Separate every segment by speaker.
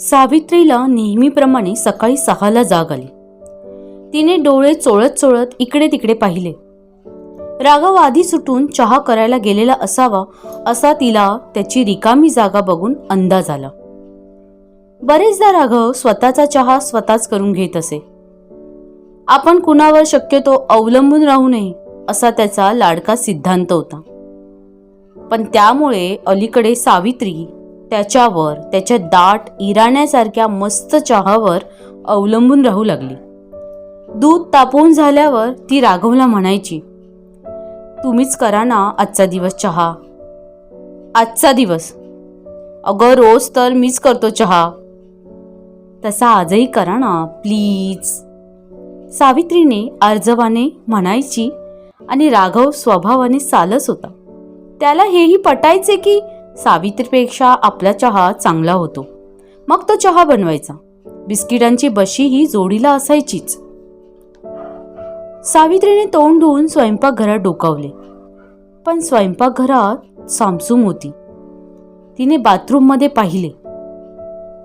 Speaker 1: सावित्रीला नेहमीप्रमाणे सकाळी 6ला जाग आली. तिने डोळे चोळत चोळत इकडे तिकडे पाहिले. राघव आधी सुटून चहा करायला गेलेला असावा असा तिला त्याची रिकामी जागा बघून अंदाज आला. बरेचदा राघव स्वतःचा चहा स्वतःच करून घेत असे. आपण कुणावर शक्यतो अवलंबून राहू नये असा त्याचा लाडका सिद्धांत होता. पण त्यामुळे अलीकडे सावित्री त्याच्यावर, त्याच्या दाट इराण्यासारख्या मस्त चहावर अवलंबून राहू लागली. दूध तापवून झाल्यावर ती राघवला म्हणायची, तुम्हीच करा ना आजचा दिवस चहा. आजचा दिवस? अगं रोज तर मीच करतो चहा. तसा आजही करा ना प्लीज. सावित्रीने आर्जवाने म्हणायची आणि राघव स्वभावाने सालस होता. त्याला हेही पटायचे की सावित्रीपेक्षा आपला चहा चांगला होतो. मग तो चहा बनवायचा. बिस्किटांची बशीही जोडीला असायचीच. सावित्रीने तोंड धुवून स्वयंपाकघरात डोकावले. पण स्वयंपाकघरात सामसूम होती. तिने बाथरूममध्ये पाहिले.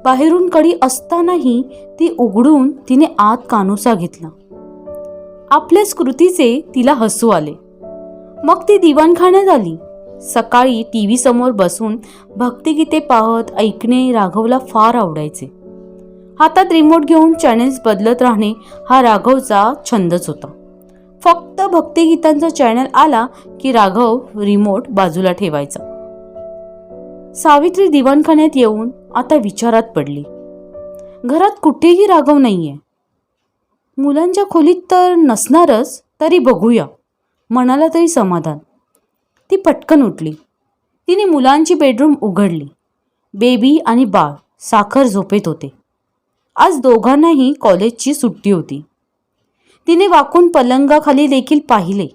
Speaker 1: बाहेरून कडी असतानाही ती उघडून तिने आत कानोसा घेतला. आपल्या स्कृतीचे तिला हसू आले. मग ती दिवाणखान्यात आली. सकाळी टीव्ही समोर बसून भक्तिगीते पाहत ऐकणे राघवला फार आवडायचे. हातात रिमोट घेऊन चॅनेल्स बदलत राहणे हा राघवचा छंदच होता. फक्त भक्तिगीतांचा चॅनल आला की राघव रिमोट बाजूला ठेवायचा. सावित्री दिवाणखान्यात येऊन आता विचारात पडली. घरात कुठेही राघव नाहीये. मुलांच्या खोलीत तर नसणारच, तरी बघूया म्हणाला तरी समाधान. ती पटकन उठली. तिने मुलांची बेडरूम उघडली. बेबी आणि बाळ साखर झोपेत होते. आज दोघांनाही कॉलेजची सुट्टी होती. तिने वाकून पलंगाखाली देखील पाहिले.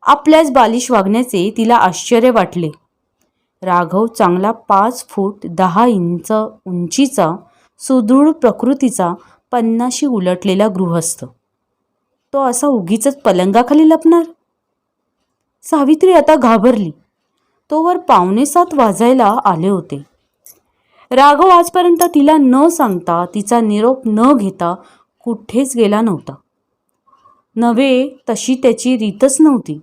Speaker 1: आपल्याच बालिश वागण्याचे तिला आश्चर्य वाटले. राघव चांगला 5 फूट 10 इंच उंचीचा, सुदृढ प्रकृतीचा, 50शी उलटलेला गृहस्थ. तो असा उगीचच पलंगाखाली लपणार? सावित्री आता घाबरली. तोवर 6:45 वाजायला आले होते. राघव आजपर्यंत तिला न सांगता, तिचा निरोप न घेता कुठेच गेला नव्हता. नव्हे, तशी त्याची रीतच नव्हती.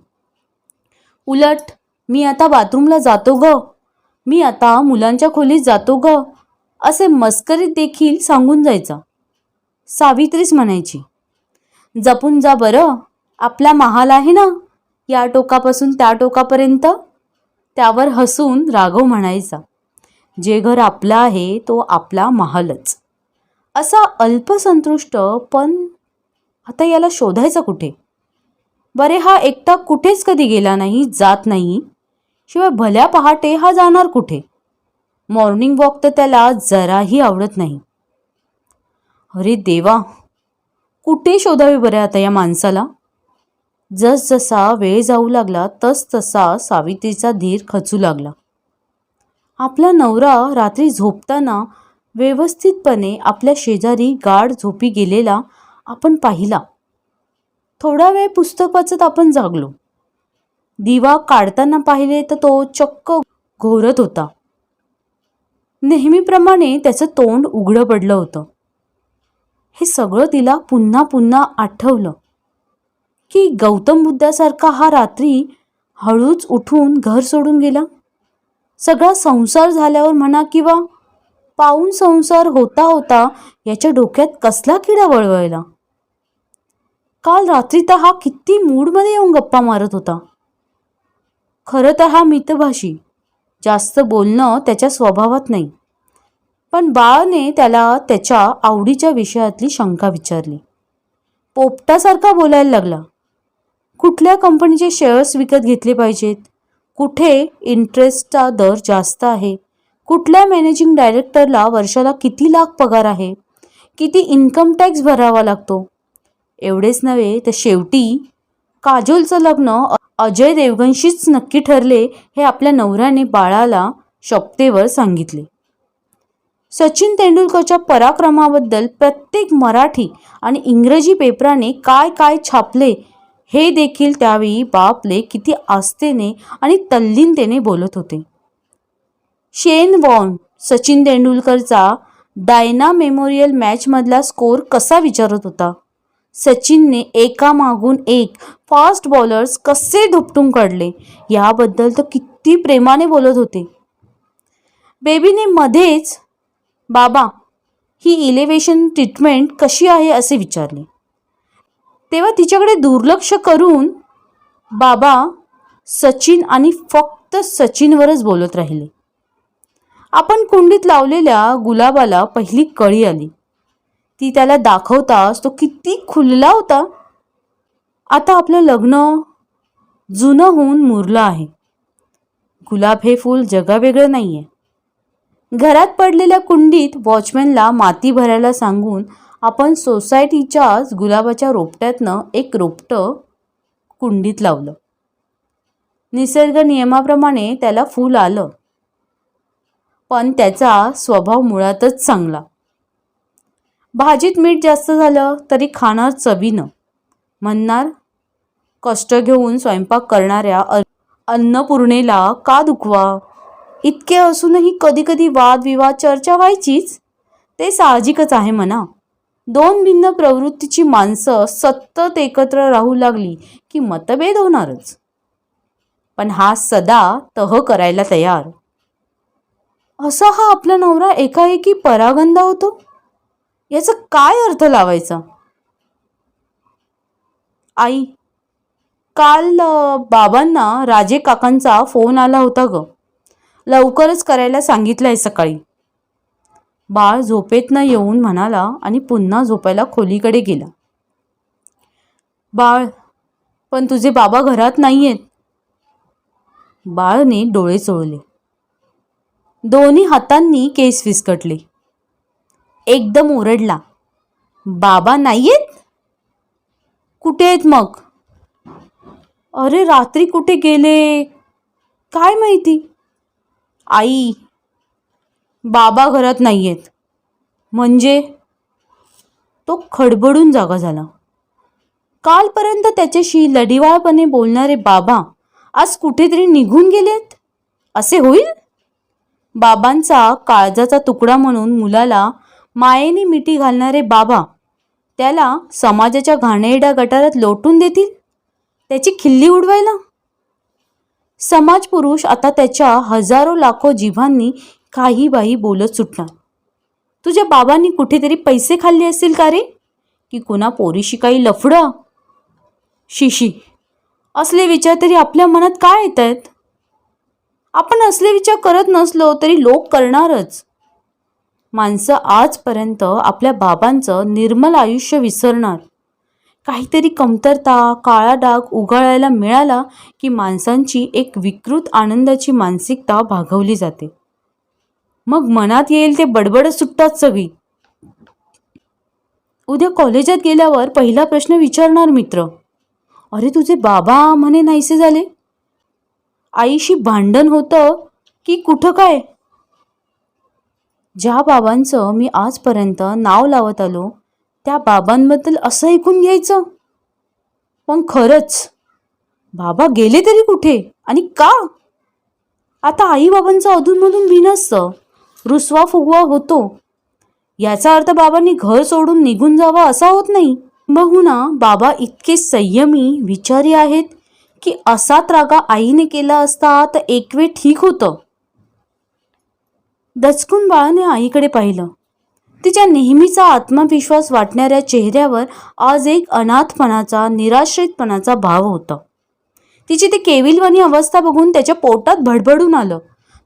Speaker 1: उलट, मी आता बाथरूमला जातो ग, मी आता मुलांच्या खोलीत जातो ग, असे मस्करीत देखील सांगून जायचा. सावित्रीच म्हणायची, जपून जा बरं, आपला महाल आहे ना, या टोकापासून त्या टोकापर्यंत. त्यावर हसून राघव म्हणायचा, जे घर आपलं आहे तो आपला महालच. असा अल्पसंतुष्ट. पण आता याला शोधायचा कुठे? बरे, हा एकटा कुठेच कधी गेला नाही, जात नाही. शिवाय भल्या पहाटे हा जाणार कुठे? मॉर्निंग वॉक तर त्याला जराही आवडत नाही. अरे देवा, कुठे शोधावे बरे आता या माणसाला? जसजसा वेळ जाऊ लागला तसतसा सावित्रीचा धीर खचू लागला. आपला नवरा रात्री झोपताना व्यवस्थितपणे आपल्या शेजारी गाढ झोपी गेलेला आपण पाहिला. थोडा वेळ पुस्तक वाचत आपण जागलो. दिवा काढताना पाहिले तर तो चक्क घोरत होता. नेहमीप्रमाणे त्याचं तोंड उघडं पडलं होतं. हे सगळं तिला पुन्हा पुन्हा आठवलं की गौतम बुद्धासारखा हा रात्री हळूच उठून घर सोडून गेला. सगळा संसार झाल्यावर म्हणा किंवा पाऊण संसार होता होता याच्या डोक्यात कसला किडा वळवळला. काल रात्री तर हा किती मूडमध्ये येऊन गप्पा मारत होता. खरं तर हा मितभाषी, जास्त बोलणं त्याच्या स्वभावात नाही. पण बाळाने त्याला त्याच्या आवडीच्या विषयातली शंका विचारली. पोपटासारखा बोलायला लागला. कुठल्या कंपनीचे शेअर्स विकत घेतले पाहिजेत, कुठे इंटरेस्टचा दर जास्त आहे, कुठल्या मॅनेजिंग डायरेक्टरला वर्षाला किती लाख पगार आहे, किती इन्कम टॅक्स भरावा लागतो. एवढेच नव्हे तर शेवटी काजोलचं लग्न अजय देवगणशीच नक्की ठरले हे आपल्या नवऱ्याने बाळाला शपथेवर सांगितले. सचिन तेंडुलकरच्या पराक्रमाबद्दल प्रत्येक मराठी आणि इंग्रजी पेपराने काय काय छापले हे देखील त्यावेळी बापले किती आस्थेने आणि तल्लीनतेने बोलत होते. शेन वॉर्न सचिन तेंडुलकरचा डायना मेमोरियल मॅचमधला स्कोअर कसा विचारत होता. सचिनने एकामागून एक फास्ट बॉलर्स कसे धुपटून काढले याबद्दल तो किती प्रेमाने बोलत होते. बेबीने मध्येच बाबा ही इलेव्हेशन ट्रीटमेंट कशी आहे असे विचारले. तेव्हा तिच्याकडे दुर्लक्ष करून बाबा सचिन आणि फक्त सचिनवरच बोलत राहिले. आपण कुंडीत लावलेल्या गुलाबाला पहिली कळी आली. ती त्याला दाखवताच तो किती खुलला होता. आता आपलं लग्न जुनं होऊन मुरलं आहे. गुलाब हे फूल जगावेगळं नाही आहे. घरात पडलेल्या कुंडीत वॉचमॅनला माती भरायला सांगून आपण सोसायटीच्याच गुलाबाच्या रोपट्यातनं एक रोपटं कुंडीत लावलं. निसर्ग नियमाप्रमाणे त्याला फूल आलं, पण त्याचा स्वभाव मुळातच चांगला. भाजीत मीठ जास्त झालं तरी खाणार चवीनं, म्हणणार कष्ट घेऊन स्वयंपाक करणाऱ्या अन्नपूर्णेला का दुखवा. इतके असूनही कधी कधी वादविवाद चर्चा व्हायचीच. ते साहजिकच आहे म्हणा. दोन भिन्न प्रवृत्तीची माणसं सतत एकत्र राहू लागली की मतभेद होणारच. पण हा सदा तह करायला तयार. असा हा आपला नवरा एकाएकी परागंदा होतो, याचा काय अर्थ लावायचा. आई, काल बाबांना राजे काकांचा फोन आला होता ग. लवकरच करायला सांगितलंय सकाळी. बाळ झोपेतनं येऊन म्हणाला आणि पुन्हा झोपायला खोलीकडे गेला. बाळ, पण तुझे बाबा घरात नाहीयेत. बाळने डोळे चोळले. दोन्ही हातांनी केस विस्कटले. एकदम ओरडला, बाबा नाहीयेत? कुठे आहेत मग? अरे रात्री कुठे गेले काय माहिती. आई, बाबा घरात नाहीयेत. म्हणजे? तो खडबडून जागा झाला. कालपर्यंत त्याच्याशी लढिवाळपणे बोलणारे बाबा आज कुठेतरी निघून गेलेत असे होईल? बाबांचा काळजाचा तुकडा म्हणून मुलाला मायेने मिठी घालणारे बाबा त्याला समाजाच्या घाणेरड्या गटारात लोटून देतील त्याची खिल्ली उडवायला? समाज पुरुष आता त्याच्या हजारो लाखो जीवांनी काही बाही बोलत सुटणार. तुझ्या बाबांनी कुठेतरी पैसे खाल्ले असतील का रे? की कुणा पोरीशी काही लफडं? शिशी, असले विचार तरी आपल्या मनात काय येत आहेत? आपण असले विचार करत नसलो तरी लोक करणारच. माणसं आजपर्यंत आपल्या बाबांचं निर्मल आयुष्य विसरणार. काहीतरी कमतरता, काळा डाग उगाळायला मिळाला की माणसांची एक विकृत आनंदाची मानसिकता भागवली जाते. मग मनात येईल ते बडबड सुटतात सगळी. उद्या कॉलेजात गेल्यावर पहिला प्रश्न विचारणार मित्र, अरे तुझे बाबा म्हणे नाहीसे झाले? आईशी भांडण होतं की कुठं काय? ज्या बाबांचं मी आजपर्यंत नाव लावत आलो त्या बाबांबद्दल असं ऐकून घ्यायचं. पण खरंच बाबा गेले तरी कुठे आणि का? आता आई बाबांचं अधूनमधून भिनसतं, रुसवा फुगवा होतो. याचा अर्थ बाबांनी घर सोडून निघून जावं असा होत नाही. बहुना बाबा इतके संयमी विचारी आहेत की असा त्रागा आईने केला असता तर एक वेळ ठीक होतं. दचकून बाळाने आईकडे पाहिलं. तिच्या नेहमीचा आत्मविश्वास वाटणाऱ्या चेहऱ्यावर आज एक अनाथपणाचा, निराश्रितपणाचा भाव होता. तिची ती केविलवाणी अवस्था बघून त्याच्या पोटात भडभडून आलं.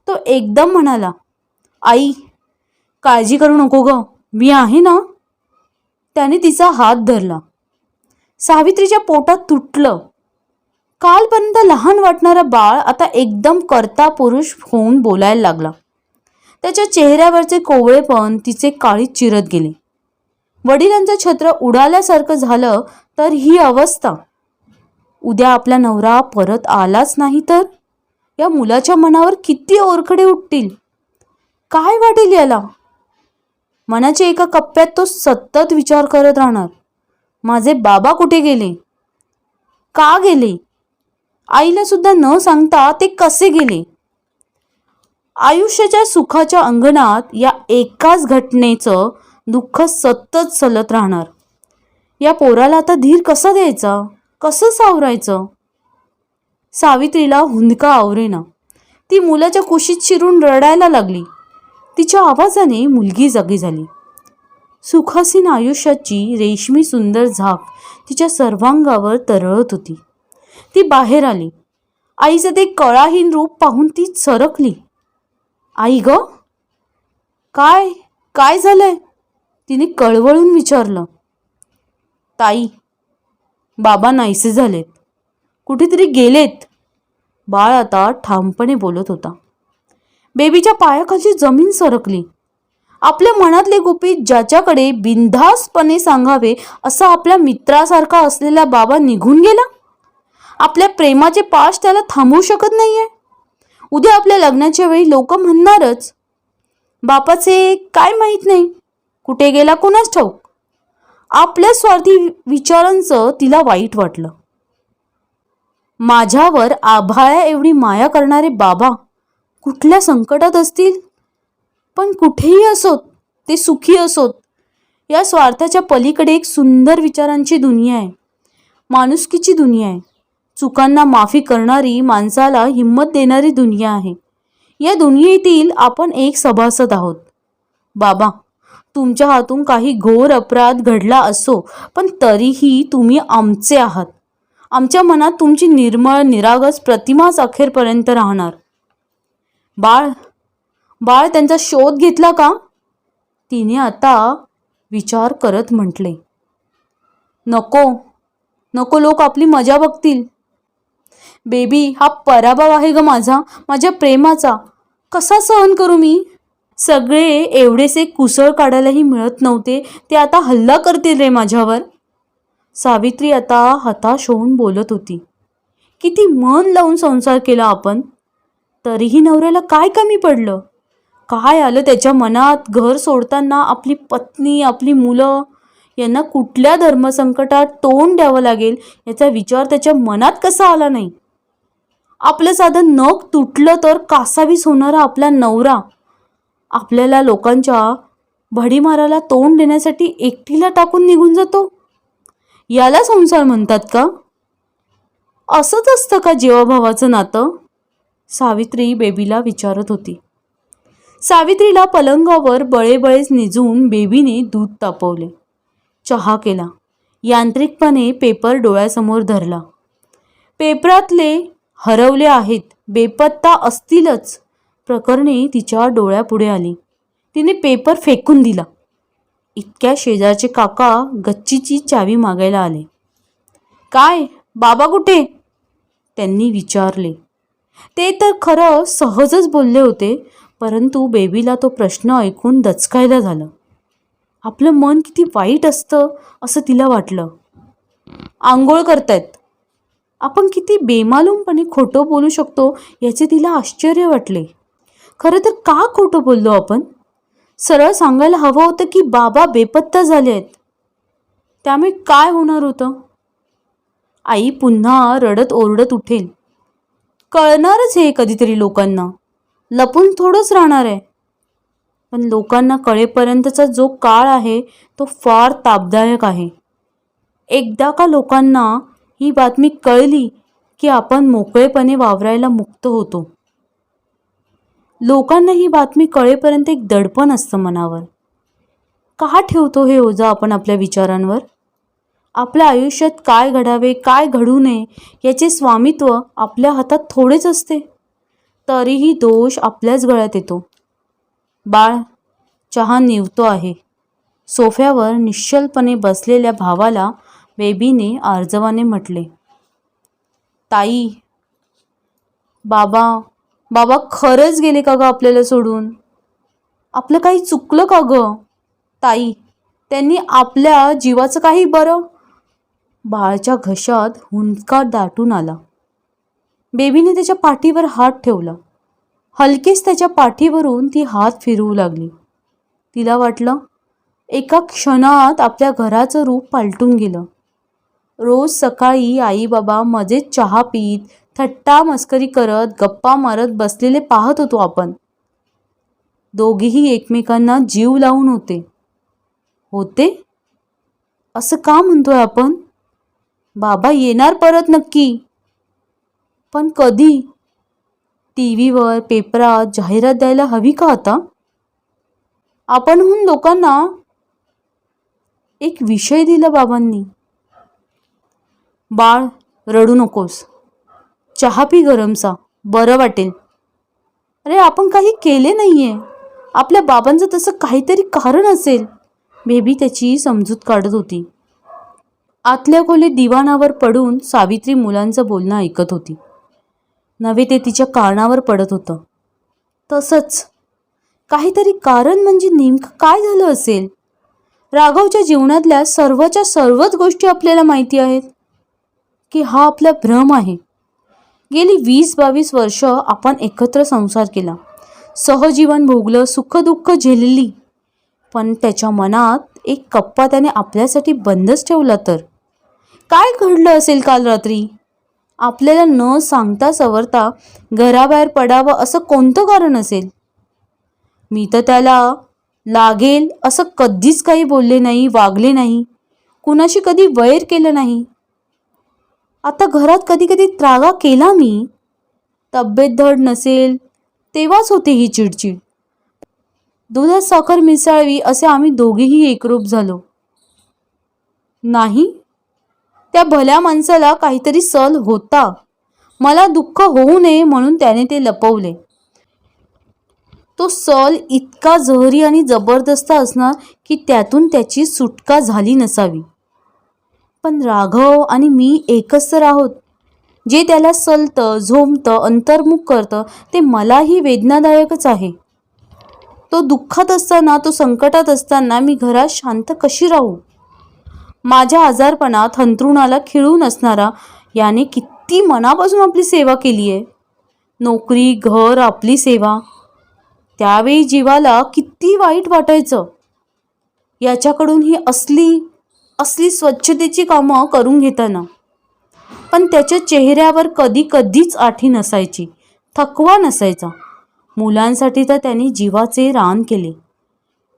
Speaker 1: तो एकदम म्हणाला, आई, काळजी करू नको ग, मी आहे ना. त्याने तिचा हात धरला. सावित्रीच्या पोटात तुटलं. कालपर्यंत लहान वाटणारा बाळ आता एकदम कर्ता पुरुष होऊन बोलायला लागला. त्याच्या चेहऱ्यावरचे कोवळेपण तिचे काळीत चिरत गेले. वडिलांचं छत्र उडाल्यासारखं झालं तर ही अवस्था. उद्या आपला नवरा परत आलाच नाही तर या मुलाच्या मनावर किती ओरखडे उठतील. काय वाटेल याला? मनाच्या एका कप्प्यात तो सतत विचार करत राहणार, माझे बाबा कुठे गेले? का गेले? आईला सुद्धा न सांगता ते कसे गेले? आयुष्याच्या सुखाच्या अंगणात या एकाच घटनेचं दुःख सतत सलत राहणार. या पोराला आता धीर कसा द्यायचा, कसं सावरायचं? सावित्रीला हुंदका आवरेना. ती मुलाच्या कुशीत शिरून रडायला लागली. तिच्या आवाजाने मुलगी जागी झाली. सुखासीन आयुष्याची रेशमी सुंदर झाक तिच्या सर्वांगावर तरळत होती. ती बाहेर आली. आईचं ते कळाहीन रूप पाहून ती सरकली. आई ग, काय काय झालंय? तिने कळवळून विचारलं. ताई, बाबा नाहीसे झालेत, कुठेतरी गेलेत, बाळ आता ठामपणे बोलत होता. बेबीच्या पायाखालची जमीन सरकली. आपल्या मनातले गुपित ज्याच्याकडे बिनधास्तपणे सांगावे असा आपल्या मित्रासारखा असलेला बाबा निघून गेला. आपल्या प्रेमाचे पाश त्याला थांबवू शकत नाहीये. उद्या आपल्या लग्नाच्या वेळी लोक म्हणणारच, बापाचे काय माहीत नाही, कुठे गेला कोणास ठाऊक. आपल्या स्वार्थी विचारांचं तिला वाईट वाटलं. माझ्यावर आभाळ्या एवढी माया करणारे बाबा कुठल्या संकटात असतील? पण कुठेही असोत, ते सुखी असोत. या स्वार्थाच्या पलीकडे एक सुंदर विचारांची दुनिया आहे, माणुसकीची दुनिया आहे, चुकांना माफी करणारी, माणसाला हिंमत देणारी दुनिया आहे. या दुनियेतील आपण एक सभासद आहोत. बाबा, तुमच्या हातून काही घोर अपराध घडला असो, पण तरीही तुम्ही आमचे आहात. आमच्या मनात तुमची निर्मळ निरागस प्रतिमाच अखेरपर्यंत राहणार. बाळ बाळ त्यांचा शोध घेतला का? तिने आता विचार करत म्हटले. नको नको, लोक आपली मजा बघतील. बेबी हा पराभव आहे ग माझा, माझ्या प्रेमाचा. कसा सहन करू मी? सगळे एवढेसे कुसळ काढायलाही मिळत नव्हते, ते आता हल्ला करतील रे माझ्यावर. सावित्री आता हताश होऊन बोलत होती. किती मन लावून संसार केला आपण, तरीही नवऱ्याला काय कमी पडलं? काय आलं त्याच्या मनात? घर सोडताना आपली पत्नी, आपली मुलं यांना कुठल्या धर्मसंकटात तोंड द्यावं लागेल याचा विचार त्याच्या मनात कसा आला नाही? आपलं साधं नख तुटलं तर कासावीस होणारा आपला नवरा आपल्याला लोकांच्या भडीमाराला तोंड देण्यासाठी एकटीला टाकून निघून जातो. याला संसार म्हणतात का? असंच असतं का जीवाभावाचं नातं? सावित्री बेबीला विचारत होती. सावित्रीला पलंगावर बळेबळेच निजून बेबीने दूध तापवले, चहा केला, यांत्रिकपणे पेपर डोळ्यासमोर धरला. पेपरातले हरवले आहेत, बेपत्ता असतीलच प्रकरणे तिच्या डोळ्यापुढे आली. तिने पेपर फेकून दिला. इतक्या शेजारचे काका गच्चीची चावी मागायला आले. काय बाबा कुठे? त्यांनी विचारले. ते तर खरं सहजच बोलले होते, परंतु बेबीला तो प्रश्न ऐकून दचकायला झालं. आपलं मन किती वाईट असतं असं तिला वाटलं. आंघोळ करतायत. आपण किती बेमालूमपणे खोटं बोलू शकतो याचे तिला आश्चर्य वाटले. खरं तर का खोटं बोललो आपण? सरळ सांगायला हवं होतं की बाबा बेपत्ता झाले आहेत. त्यामुळे काय होणार होतं? आई पुन्हा रडत ओरडत उठेल. कळणारच हे कधीतरी लोकांना, लपून थोडंच राहणार आहे. पण लोकांना कळेपर्यंतचा जो काळ आहे तो फार तापदायक आहे. एकदा का लोकांना ही बातमी कळली की आपण मोकळेपणे वावरायला मुक्त होतो. लोकांना ही बातमी कळेपर्यंत एक दडपण असतं मनावर. का ठेवतो हे ओझं आपण आपल्या विचारांवर? आपल्या आयुष्यात काय घडावे, काय घडू नये याचे स्वामित्व आपल्या हातात थोडेच असते. तरीही दोष आपल्याच गळ्यात येतो. बाळ, चहा निवतो आहे. सोफ्यावर निश्चलपणे बसलेल्या भावाला बेबीने आर्जवाने म्हटले. ताई, बाबा बाबा खरंच गेले का ग आपल्याला सोडून? आपलं काही चुकलं का ग? ताई, त्यांनी आपल्या जीवाचं काही बरं? बाळाच्या घशात हुंदका दाटून आला. बेबीने त्याच्या पाठीवर हात ठेवला. हलकेच त्याच्या पाठीवरून ती हात फिरवू लागली. तिला वाटलं एका क्षणात आपल्या घराचं रूप पालटून गेलं. रोज सकाळी आई बाबा मजेत चहा पीत, थट्टा मस्करी करत, गप्पा मारत बसलेले पाहत होतो आपण. दोघेही एकमेकांना जीव लावून होते. होते? असं का म्हणतोय आपण? बाबा येणार परत नक्की, पण कधी? टीव्हीवर, पेपरात जाहिरात द्यायला हवी का आता? आपणहून लोकांना एक विषय दिला बाबांनी. बाळ, रडू नकोस, चहा पी गरमसा, बरं वाटेल. अरे आपण काही केले नाहीये. आपल्या बाबांचं तसं काहीतरी कारण असेल. बेबी त्याची समजूत काढत होती. आतल्या खोलीत दिवाणावर पडून सावित्री मुलांचं बोलणं ऐकत होती. नवे ते तिच्या कानावर पडत होतं. तसंच काहीतरी कारण म्हणजे नेमकं काय झालं असेल? राघवच्या जीवनातल्या सर्वच्या सर्वच गोष्टी आपल्याला माहिती आहेत की हा आपला भ्रम आहे. गेली 20-22 वर्ष आपण एकत्र संसार केला, सहजीवन भोगलं, सुखदुःख झेलली, पण त्याच्या मनात एक कप्पा त्याने आपल्यासाठी बंदच ठेवला. तर काय घडलं असेल काल रात्री? आपल्याला न सांगता सवरता घराबाहेर पडावं असं कोणतं कारण असेल? मी तर त्याला लागेल असं कधीच काही बोलले नाही, वागले नाही, कुणाशी कधी वैर केलं नाही. आता घरात कधी कधी त्रागा केला मी. तब्येत धड नसेल तेव्हाच होते ही चिडचिड. दुधात साखर मिसळावी असे आम्ही दोघेही एकरूप झालो. नाही, त्या भल्या माणसाला काहीतरी सल होता. मला दुःख होऊ नये म्हणून त्याने ते लपवले. तो सल इतका जहरी आणि जबरदस्त असणार की त्यातून त्याची सुटका झाली नसावी. पण राघव आणि मी एकच तर आहोत. जे त्याला सलतं, झोंबतं, अंतर्मुख करतं ते मलाही वेदनादायकच आहे. तो दुःखात असताना, तो संकटात असताना मी घरात शांत कशी राहू? माझ्या आजारपणात हंतरुणाला खिळून असणारा याने किती मनापासून आपली सेवा केली आहे. नोकरी, घर, आपली सेवा. त्यावेळी जीवाला किती वाईट वाटायचं. याच्याकडून ही असली स्वच्छतेची कामं करून घेताना. पण त्याच्या चेहऱ्यावर कधीच आठी नसायची, थकवा नसायचा. मुलांसाठी तर त्याने जीवाचे रान केले.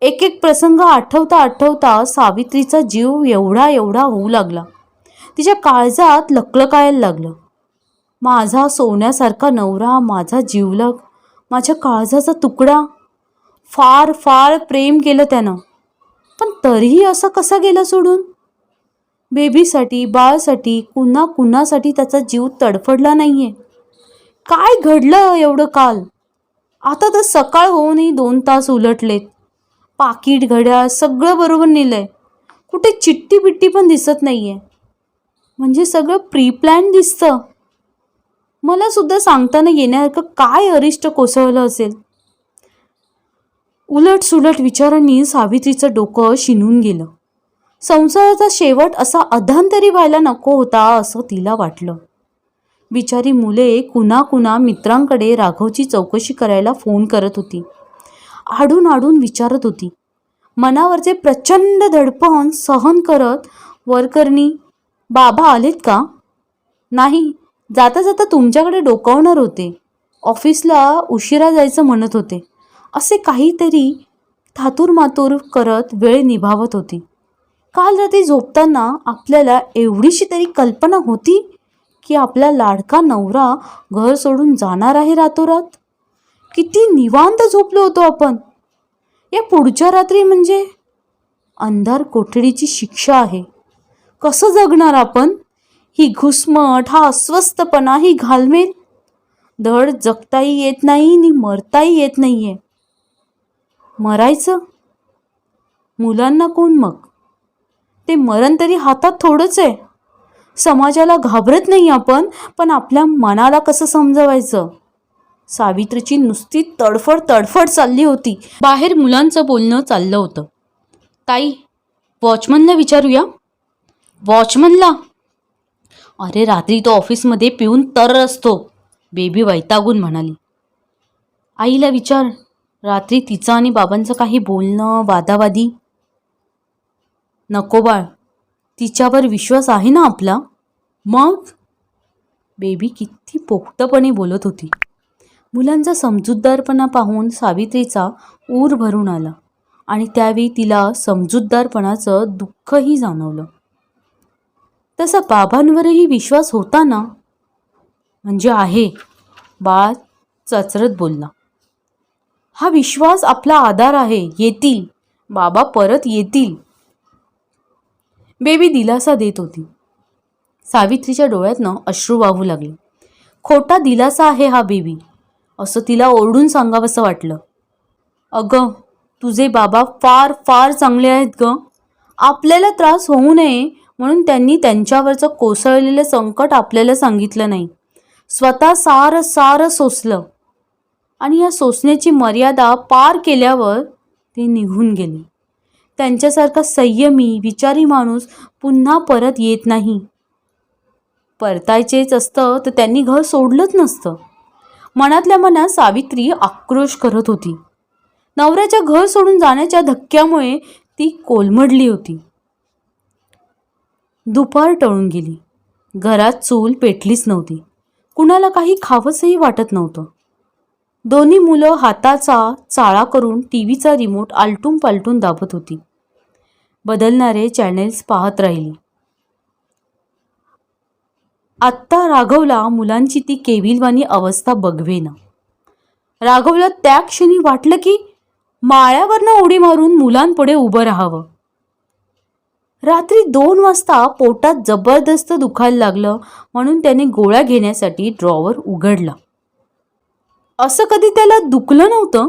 Speaker 1: एक एक प्रसंग आठवता सावित्रीचा जीव एवढा होऊ लागला. तिच्या काळजात लकलकायला लागलं. माझा सोन्यासारखा नवरा, माझा जीवलग, माझ्या काळजाचा तुकडा. फार प्रेम केलं त्यानं, पण तरीही असा कसा गेला सोडून? बेबीसाठी, बाळसाठी, कुणासाठी त्याचा जीव तडफडला नाहीये. काय घडलं एवढं काल? आता तर सकाळ होऊनही 2 तास उलटलेत. पाकीट, घड्याळ सगळं बरोबर नेलंय. कुठे चिठ्ठी बिट्टी पण दिसत नाहीये. म्हणजे सगळं प्री प्लॅन दिसतं. मला सुद्धा सांगताना येण्यासारखं काय अरिष्ट कोसळलं असेल? उलट विचारांनी सावित्रीचं डोकं शिनून गेलं. संसाराचा शेवट असा अधांतरी व्हायला नको होता असं तिला वाटलं. बिचारी मुले कुणा मित्रांकडे राघवची चौकशी करायला फोन करत होती. आडून विचारत होती. मनावरचे प्रचंड धडपण सहन करत वरकरणी, बाबा आलेत का? नाही, जाता तुमच्याकडे डोकावणार होते. ऑफिसला उशिरा जायचं म्हणत होते. असे काहीतरी थातूरमातूर करत वेळ निभावत होती. काल रात्री झोपताना आपल्याला एवढीशी तरी कल्पना होती की आपला लाडका नवरा घर सोडून जाणार आहे रातोरात. किती निवांत झोपलो होतो आपण. या पुढच्या रात्री म्हणजे अंधार कोठडीची शिक्षा आहे. कसं जगणार आपण? ही घुसमट, हा अस्वस्थपणा, ही घालमेल. धड जगताही येत नाही नि मरताही येत नाहीये. मरायचं? मुलांना कोण मग? ते मरण तरी हातात थोडंच आहे. समाजाला घाबरत नाही आपण, पण आपल्या मनाला कसं समजवायचं? सावित्रीची नुसती तडफड चालली होती. बाहेर मुलांचं बोलणं चाललं होतं. ताई, वॉचमनला विचारूया. वॉचमनला? अरे रात्री तो ऑफिसमध्ये पिऊन तर असतो, बेबी वैतागून म्हणाली. आईला विचार. रात्री तिचं आणि बाबांचं काही बोलणं, वादावादी. नको बाळ, तिच्यावर विश्वास आहे ना आपला. मग? बेबी किती पोक्तपणे बोलत होती. मुलांचा समजूतदारपणा पाहून सावित्रीचा ऊर भरून आला आणि त्यावेळी तिला समजूतदारपणाचं दुःखही जाणवलं. तसा बाबांवरही विश्वास होता ना? म्हणजे आहे, बाळ चचरत बोलला. हा विश्वास आपला आधार आहे. येतील बाबा, परत येतील. बेबी दिलासा देत होती. सावित्रीच्या डोळ्यातनं अश्रू वाहू लागले. खोटा दिलासा आहे हा बेबी, असं तिला ओरडून सांगावंसं वाटलं. अगं, तुझे बाबा फार फार चांगले आहेत गं. आपल्याला त्रास होऊ नये म्हणून त्यांनी त्यांच्यावरचं कोसळलेलं संकट आपल्याला सांगितलं नाही. स्वतः सारं सारं सोसलं आणि या सोसण्याची मर्यादा पार केल्यावर ते निघून गेले. त्यांच्यासारखा संयमी विचारी माणूस पुन्हा परत येत नाही. परतायचेच असतं तर त्यांनी घर सोडलंच नसतं. मनातल्या मनात सावित्री आक्रोश करत होती. नवऱ्याच्या घर सोडून जाण्याच्या धक्क्यामुळे ती कोलमडली होती. दुपार टळून गेली. घरात चूल पेटलीच नव्हती. कुणाला काही खावंसंही वाटत नव्हतं. दोन्ही मुलं हाताचा चाळा करून टीव्हीचा रिमोट आलटून पालटून दाबत होती. बदलणारे चॅनेल्स पाहत राहिली. आत्ता राघवला मुलांची ती केविलवाणी अवस्था बघवेना. राघवला त्या क्षणी वाटलं की माळ्यावरनं उडी मारून मुलांपुढे उभं राहावं. रात्री 2 वाजता पोटात जबरदस्त दुखायला लागलं म्हणून त्याने गोळ्या घेण्यासाठी ड्रॉवर उघडला. असं कधी त्याला दुखलं नव्हतं.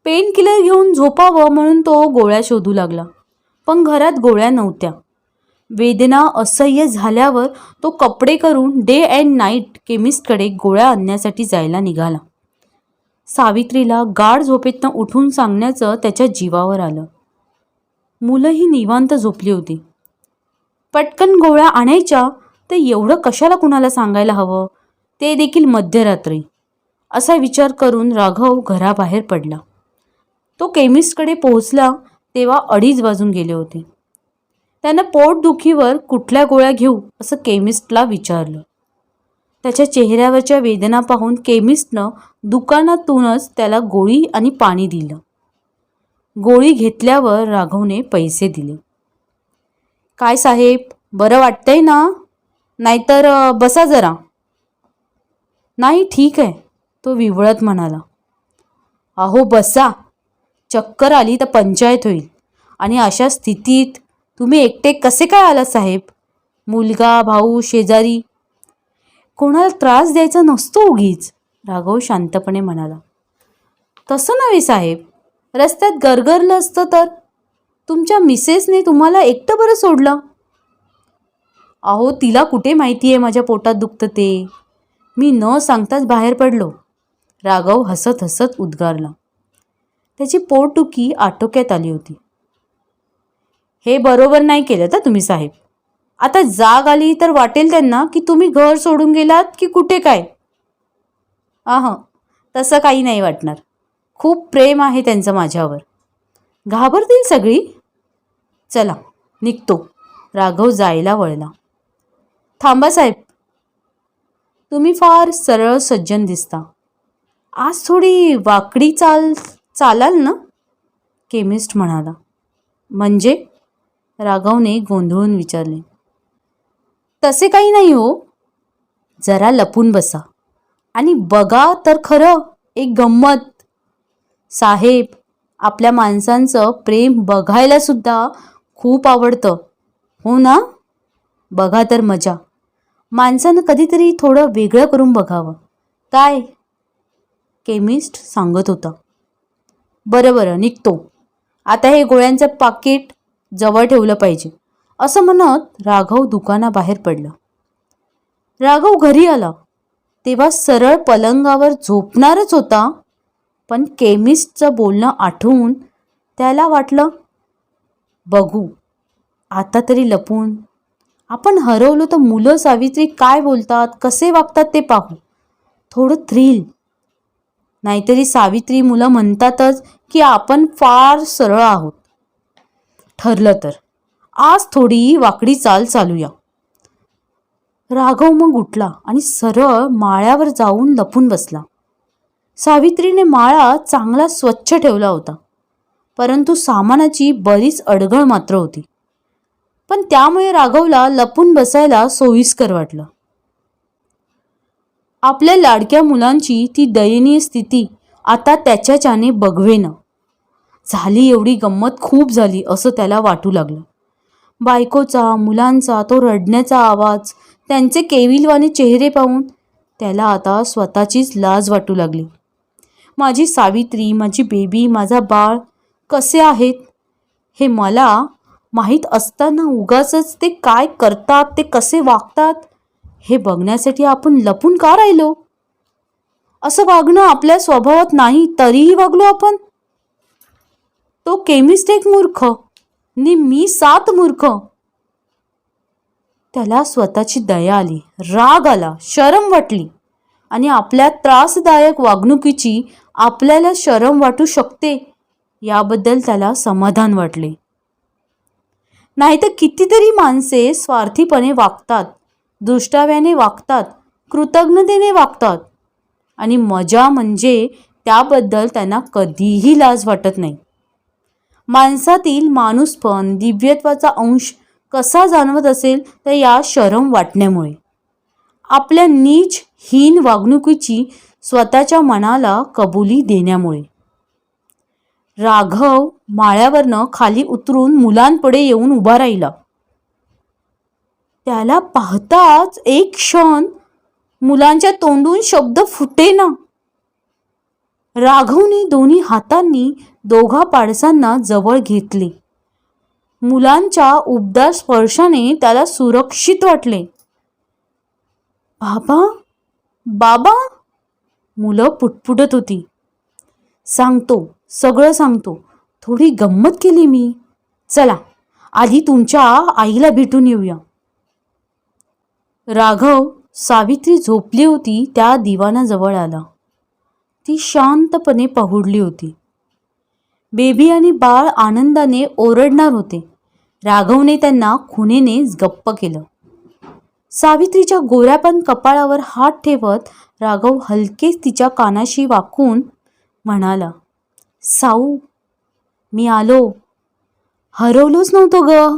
Speaker 1: पेन किलर घेऊन झोपावं म्हणून तो गोळ्या शोधू लागला, पण घरात गोळ्या नव्हत्या. वेदना असह्य झाल्यावर तो कपडे करून डे अँड नाईट केमिस्टकडे गोळ्या आणण्यासाठी जायला निघाला. सावित्रीला गाढ झोपेतनं उठून सांगण्याचं त्याच्या जीवावर आलं. मुलंही निवांत झोपली होती. पटकन गोळ्या आणायच्या तर एवढं कशाला कुणाला सांगायला हवं, ते देखील मध्यरात्री. असा विचार करून राघव घराबाहेर पडला. तो केमिस्टकडे पोहोचला तेव्हा 2:30 वाजून गेले होते. त्यानं पोटदुखीवर कुठल्या गोळ्या घेऊ असं केमिस्टला विचारलं. त्याच्या चेहऱ्यावरच्या वेदना पाहून केमिस्टनं दुकानातूनच त्याला गोळी आणि पाणी दिलं. गोळी घेतल्यावर राघवने पैसे दिले. काय साहेब, बरं वाटतंय ना? नाहीतर बसा जरा. नाही, ठीक आहे, तो विवळत म्हणाला. अहो बसा, चक्कर आली तर पंचायत होईल. आणि अशा स्थितीत तुम्ही एकटे कसे काय आला साहेब? मुलगा, भाऊ, शेजारी, कोणाला त्रास द्यायचा नसतो उगीच, राघव शांतपणे म्हणाला. तसं नव्हे साहेब, रस्त्यात गरगरलं असतं तर तुमच्या मिसेसने तुम्हाला एकटं बरं सोडलं. अहो, तिला कुठे माहिती आहे माझ्या पोटात दुखतं ते. मी न सांगताच बाहेर पडलो, राघव हसत हसत उद्गारला. त्याची पोटदुखी आटोक्यात आली होती. हे बरोबर नाही केलं तर तुम्ही साहेब. आता जाग आली तर वाटेल त्यांना की तुम्ही घर सोडून गेलात की कुठे काय. तसं काही नाही वाटणार. खूप प्रेम आहे त्यांचं माझ्यावर. घाबरतील सगळी. चला निघतो. राघव जायला वळला. थांबा साहेब, तुम्ही फार सरळ सज्जन दिसता. आज थोडी वाकडी चालाल ना? केमिस्ट म्हणाला. म्हणजे? राघवने गोंधळून विचारले. तसे काही नाही हो. जरा लपून बसा आणि बघा तर खरं एक गंमत. साहेब, आपल्या माणसांचं प्रेम बघायला सुद्धा खूप आवडतं, हो ना? बघा तर मजा. माणसानं कधीतरी थोडं वेगळं करून बघावं. काय? केमिस्ट सांगत होता. बरं बरं, निघतो. आता हे गोळ्यांचं पाकिट जवळ ठेवलं पाहिजे, असं म्हणत राघव दुकानाबाहेर पडला. राघव घरी आला तेव्हा सरळ पलंगावर झोपणारच होता, पण केमिस्टचं बोलणं आठवून त्याला वाटलं, बघू आता तरी लपून. आपण हरवलो तर मुलं सावित्री काय बोलतात, कसे वागतात ते पाहू. थोडं थ्रिल. नाहीतरी सावित्री मुलं म्हणतातच की आपण फार सरळ आहोत. ठरलं तर आज थोडी वाकडी चाल चालूया. राघव मग उठला आणि सरळ माळ्यावर जाऊन लपून बसला. सावित्रीने माळा चांगला स्वच्छ ठेवला होता, परंतु सामानाची बरीच अडगळ मात्र होती. पण त्यामुळे राघवला लपून बसायला सोयीस्कर वाटलं. आपल्या लाडक्या मुलांची ती दयनीय स्थिती आता त्याच्याने बघवेना. झाली एवढी गंमत खूप झाली असं त्याला वाटू लागलं. बायकोचा, मुलांचा तो रडण्याचा आवाज, त्यांचे केविलवाणे चेहरे पाहून त्याला आता स्वतःचीच लाज वाटू लागली. माझी सावित्री, माझी बेबी, माझा बाळ कसे आहेत हे मला माहीत असताना उगाचच ते काय करतात, ते कसे वागतात हे बघण्यासाठी आपण लपून का राहिलो? असं वागणं आपल्या स्वभावात नाही, तरीही वागलो आपण. तो केमिस्ट एक मूर्ख नि मी 7 मूर्ख. त्याला स्वतःची दया आली, राग आला, शरम वाटली आणि आपल्या त्रासदायक वागणुकीची आपल्याला शरम वाटू शकते याबद्दल त्याला समाधान वाटले. नाहीतर कितीतरी माणसे स्वार्थीपणे वागतात, दुष्टाव्याने वागतात, कृतज्ञतेने वागतात आणि मजा म्हणजे त्याबद्दल त्यांना कधीही लाज वाटत नाही. माणसातील माणूसपण, दिव्यत्वाचा अंश कसा जाणवत असेल तर या शरम वाटण्यामुळे, आपल्या नीच हीन वागणुकीची स्वतःच्या मनाला कबुली देण्यामुळे. राघव माळ्यावरनं खाली उतरून मुलांपुढे येऊन उभा राहिला. त्याला पाहताच एक क्षण मुलांच्या तोंडून शब्द फुटेना. राघवने दोन्ही हातांनी दोघा पाडसांना जवळ घेतले. मुलांच्या उबदार स्पर्शाने त्याला सुरक्षित वाटले. बाबा, बाबा, मुलं पुटपुटत होती. सांगतो, सगळं सांगतो. थोडी गंमत केली मी. चला आधी तुमच्या आईला भेटून येऊया. राघव सावित्री झोपली होती त्या दिवाणाजवळ आला. ती शांतपणे पहुडली होती. बेबी आणि बाळ आनंदाने ओरडणार होते. राघवने त्यांना खुणेने गप्प केलं. सावित्रीच्या गोऱ्यापण कपाळावर हात ठेवत राघव हलकेच तिच्या कानाशी वाकून म्हणाला, साऊ, मी आलो. हरवलोच नव्हतो ग.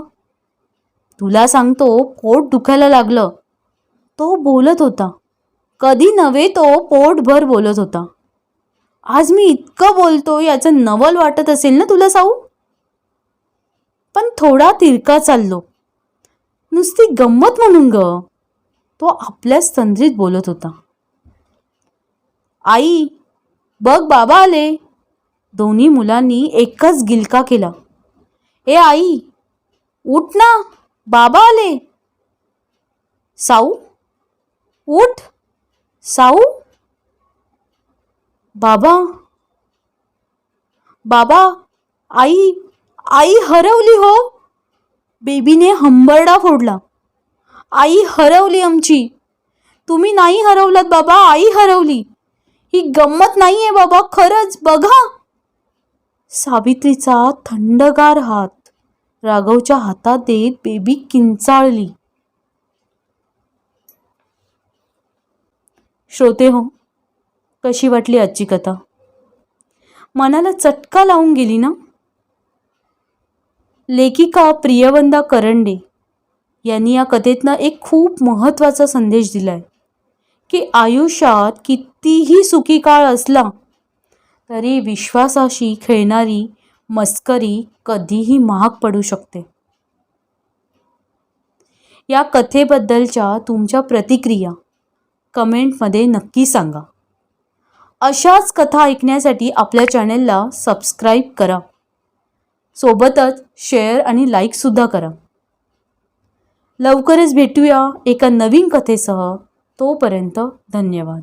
Speaker 1: तुला सांगतो, पोट दुखायला लागलं. तो बोलत होता. कधी नव्हे तो पोटभर बोलत होता. आज मी इतकं बोलतो याचं नवल वाटत असेल ना तुला साऊ? पण थोडा तिरका चाललो, नुसती गंमत म्हणून ग. तो आपल्याच तंद्रीत बोलत होता. आई, बघ बाबा आले. दोन्ही मुलांनी एकच गिलका केला. ए आई, उठ ना, बाबा आले. साऊ, उठ. साऊ, बाबा, बाबा, आई, आई हरवली हो. बेबीने हंबरडा फोडला. आई हरवली आमची. तुम्ही नाही हरवलात बाबा, आई हरवली. ही गंमत नाहीये बाबा, खरंच बघा. सावित्रीचा थंडगार हात राघवच्या हातात देत बेबी किंचाळली. श्रोते हो, कशी वाटली आजची कथा? मनाला चटका लावून गेली ना? लेखिका प्रियवंदा करंडे यांनी या कथेतनं एक खूप महत्त्वाचा संदेश दिलाय की आयुष्यात कितीही सुखी काळ असला तरी विश्वासाशी खेळणारी मस्करी कधीही महाग पडू शकते. या कथेबद्दलच्या तुमच्या प्रतिक्रिया कमेंटमध्ये नक्की सांगा. अशाच कथा ऐकण्यासाठी आपल्या चॅनेलला सबस्क्राईब करा. सोबतच शेअर आणि लाईकसुद्धा करा. लवकरच भेटूया एका नवीन कथेसह. तोपर्यंत धन्यवाद.